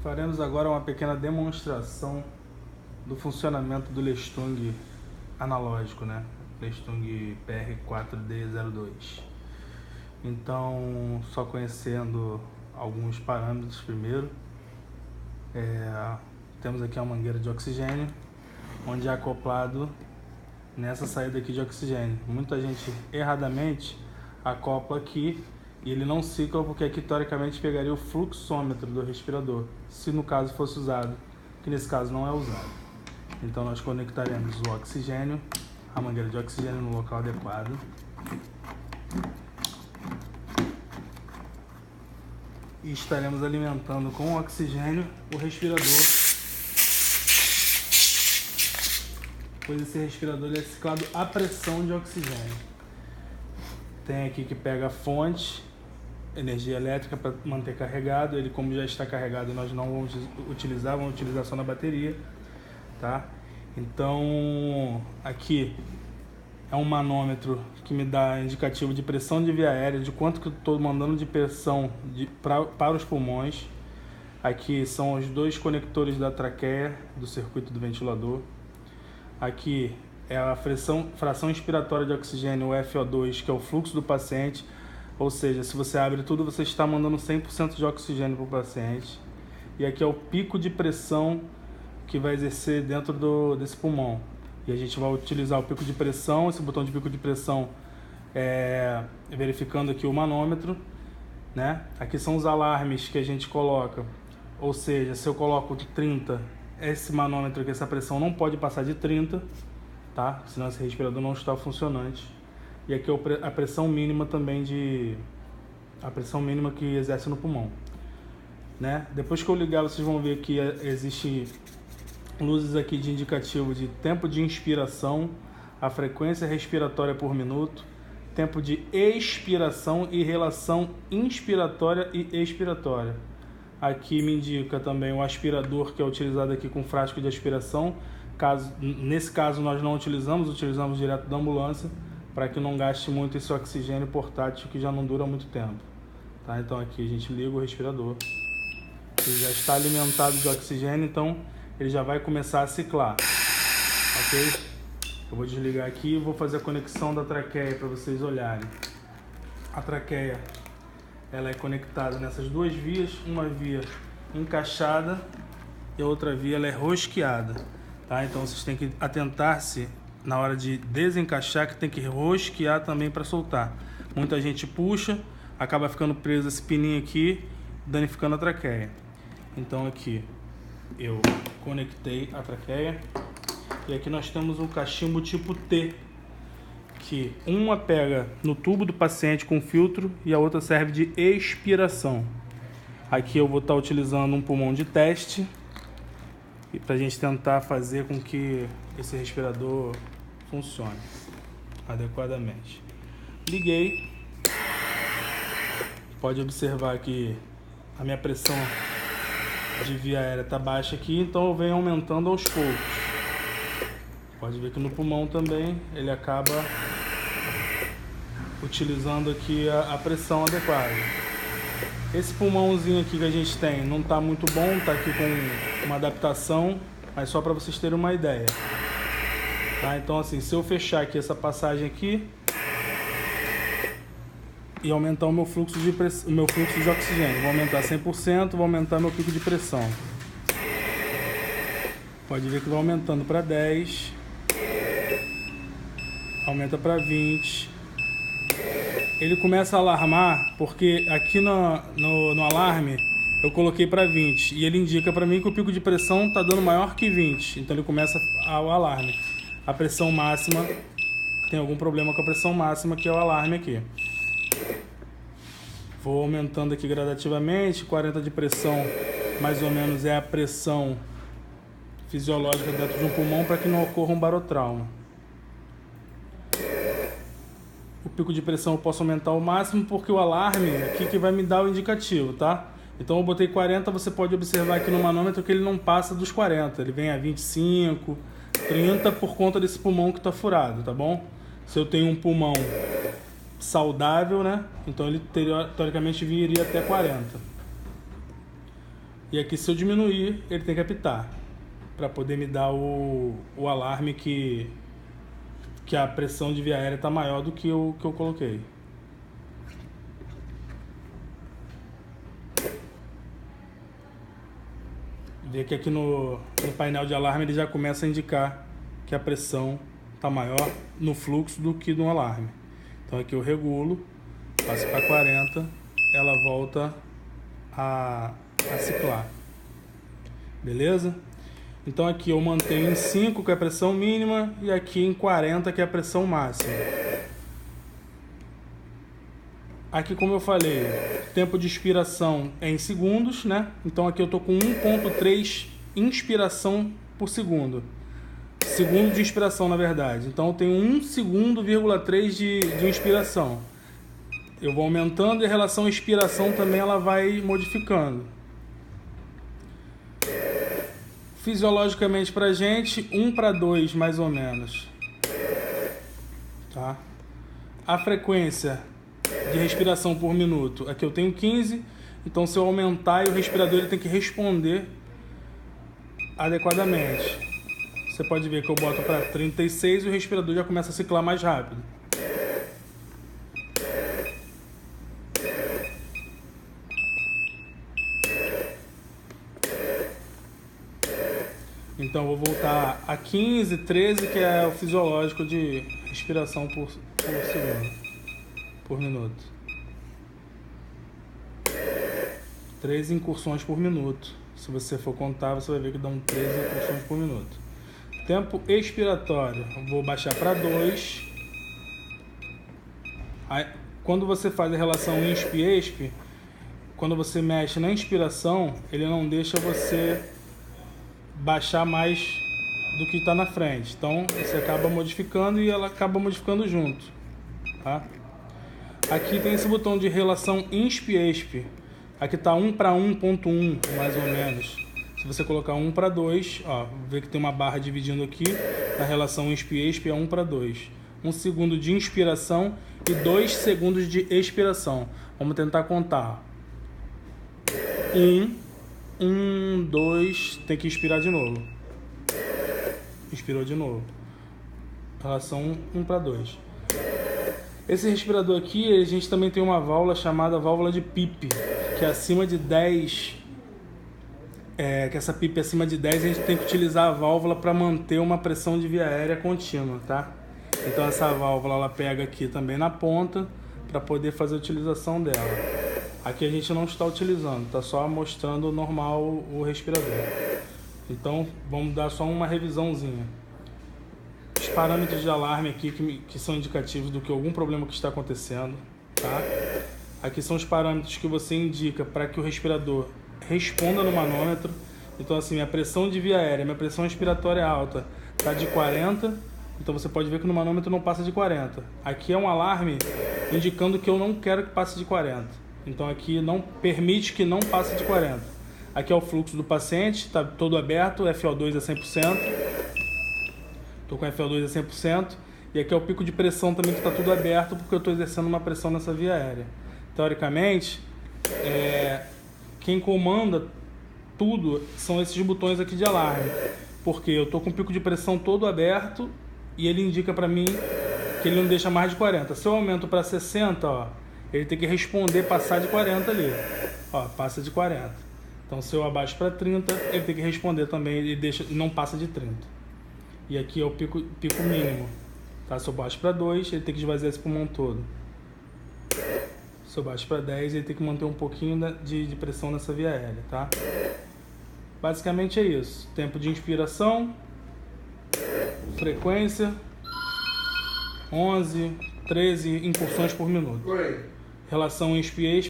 Faremos agora uma pequena demonstração do funcionamento do Leestung analógico, né? Leestung PR4D02. Então, só conhecendo alguns parâmetros primeiro, temos aqui a mangueira de oxigênio, onde é acoplado nessa saída aqui de oxigênio. Muita gente erradamente acopla aqui e ele não cicla, porque aqui teoricamente pegaria o fluxômetro do respirador, se no caso fosse usado, que nesse caso não é usado. Então nós conectaremos o oxigênio, a mangueira de oxigênio no local adequado. E estaremos alimentando com oxigênio o respirador, pois esse respirador é ciclado a pressão de oxigênio. Tem aqui que pega a fonte, energia elétrica para manter carregado. Ele, como já está carregado, nós não vamos utilizar, vamos utilizar só na bateria, tá? Então, aqui é um manômetro que me dá indicativo de pressão de via aérea, de quanto que eu estou mandando de pressão para os pulmões. Aqui são os dois conectores da traqueia do circuito do ventilador. Aqui é a fração inspiratória de oxigênio, o FO2, que é o fluxo do paciente. Ou seja, se você abre tudo, você está mandando 100% de oxigênio para o paciente. E aqui é o pico de pressão que vai exercer dentro desse pulmão. E a gente vai utilizar o pico de pressão, esse botão de pico de pressão, verificando aqui o manômetro, né? Aqui são os alarmes que a gente coloca. Ou seja, se eu coloco de 30, esse manômetro aqui, essa pressão não pode passar de 30, tá? Senão esse respirador não está funcionante. E aqui a pressão mínima também a pressão mínima que exerce no pulmão, né? Depois que eu ligar, vocês vão ver que existe luzes aqui de indicativo de tempo de inspiração, a frequência respiratória por minuto, tempo de expiração e relação inspiratória e expiratória. Aqui me indica também o aspirador, que é utilizado aqui com frasco de aspiração. Nesse caso nós não utilizamos direto da ambulância, para que não gaste muito esse oxigênio portátil que já não dura muito tempo, tá? Então aqui a gente liga o respirador, ele já está alimentado de oxigênio, então ele já vai começar a ciclar, ok? Eu vou desligar aqui e vou fazer a conexão da traqueia para vocês olharem. A traqueia, ela é conectada nessas duas vias, uma via encaixada e a outra via ela é rosqueada, tá? Então vocês têm que atentar-se na hora de desencaixar, que tem que rosquear também para soltar. Muita gente puxa, acaba ficando preso esse pininho aqui, danificando a traqueia. Então aqui eu conectei a traqueia e aqui nós temos um cachimbo tipo T, que uma pega no tubo do paciente com filtro e a outra serve de expiração. Aqui eu vou estar utilizando um pulmão de teste e para a gente tentar fazer com que esse respirador funcione adequadamente. Liguei. Pode observar que a minha pressão de via aérea está baixa aqui, então eu venho aumentando aos poucos. Pode ver que no pulmão também ele acaba utilizando aqui a pressão adequada. Esse pulmãozinho aqui que a gente tem não está muito bom, está aqui com uma adaptação, mas só para vocês terem uma ideia. Tá? Então assim, se eu fechar aqui essa passagem aqui e aumentar o meu fluxo de oxigênio, vou aumentar 100%, vou aumentar meu pico de pressão. Pode ver que vai aumentando para 10, aumenta para 20. Ele começa a alarmar porque aqui no alarme eu coloquei para 20 e ele indica para mim que o pico de pressão está dando maior que 20, então ele começa o alarme. A pressão máxima, tem algum problema com a pressão máxima, que é o alarme aqui. Vou aumentando aqui gradativamente, 40 de pressão mais ou menos é a pressão fisiológica dentro de um pulmão para que não ocorra um barotrauma. O pico de pressão eu posso aumentar ao máximo porque o alarme aqui que vai me dar o indicativo, tá? Então eu botei 40, você pode observar aqui no manômetro que ele não passa dos 40, ele vem a 25, 30 por conta desse pulmão que está furado, tá bom? Se eu tenho um pulmão saudável, né? Então ele teoricamente viria até 40. E aqui, se eu diminuir, ele tem que apitar, para poder me dar o alarme que a pressão de via aérea está maior do que o que eu coloquei. Vê que aqui no painel de alarme ele já começa a indicar que a pressão está maior no fluxo do que no alarme. Então aqui eu regulo, passo para 40, ela volta a ciclar. Beleza? Então aqui eu mantenho em 5, que é a pressão mínima, e aqui em 40, que é a pressão máxima. Aqui, como eu falei, tempo de expiração é em segundos, né? Então aqui eu tô com 1.3 inspiração por segundo. Segundo de inspiração, na verdade. Então eu tenho 1 segundo, 3 de inspiração. Eu vou aumentando e a relação expiração também ela vai modificando. Fisiologicamente pra gente, 1:2 mais ou menos. Tá? A frequência de respiração por minuto, aqui eu tenho 15, então se eu aumentar, o respirador ele tem que responder adequadamente. Você pode ver que eu boto para 36 e o respirador já começa a ciclar mais rápido. Então eu vou voltar a 15, 13, que é o fisiológico de respiração por segundo, por minuto. 13 incursões por minuto. Se você for contar, você vai ver que dão 13 incursões por minuto. Tempo expiratório, eu vou baixar para 2. Aí, quando você faz a relação inspi-expi, quando você mexe na inspiração, ele não deixa você baixar mais do que está na frente. Então você acaba modificando e ela acaba modificando junto. Tá? Aqui tem esse botão de relação inspi-expi. Aqui está 1:1.1 mais ou menos. Se você colocar 1:2, ó, vê que tem uma barra dividindo aqui. Na relação inspi-expi é 1:2. 1 segundo de inspiração e 2 segundos de expiração. Vamos tentar contar. 1, 2, tem que expirar de novo. Expirou de novo. Relação 1:2. Esse respirador aqui, a gente também tem uma válvula chamada válvula de PIP, que é acima de 10. Que essa PIP acima de 10, a gente tem que utilizar a válvula para manter uma pressão de via aérea contínua, tá? Então essa válvula ela pega aqui também na ponta para poder fazer a utilização dela. Aqui a gente não está utilizando, está só mostrando normal o respirador. Então vamos dar só uma revisãozinha. Os parâmetros de alarme aqui que são indicativos do que algum problema que está acontecendo, tá? Aqui são os parâmetros que você indica para que o respirador responda no manômetro. Então assim, minha pressão de via aérea, minha pressão expiratória é alta, está de 40, então você pode ver que no manômetro não passa de 40. Aqui é um alarme indicando que eu não quero que passe de 40. Então aqui não permite que não passe de 40. Aqui é o fluxo do paciente, está todo aberto, FO2 é 100%. Estou com FO2 a 100%. E aqui é o pico de pressão também, que está tudo aberto, porque eu estou exercendo uma pressão nessa via aérea. Teoricamente, quem comanda tudo são esses botões aqui de alarme. Porque eu estou com o pico de pressão todo aberto e ele indica para mim que ele não deixa mais de 40. Se eu aumento para 60, ó, ele tem que responder, passar de 40 ali. Ó, passa de 40. Então se eu abaixo para 30, ele tem que responder também, ele não passa de 30. E aqui é o pico mínimo. Tá? Se eu baixo para 2, ele tem que esvaziar esse pulmão todo. Se eu baixo para 10, ele tem que manter um pouquinho de pressão nessa via aérea, tá? Basicamente é isso. Tempo de inspiração, frequência, 11, 13 incursões por minuto. Relação inspi-expi.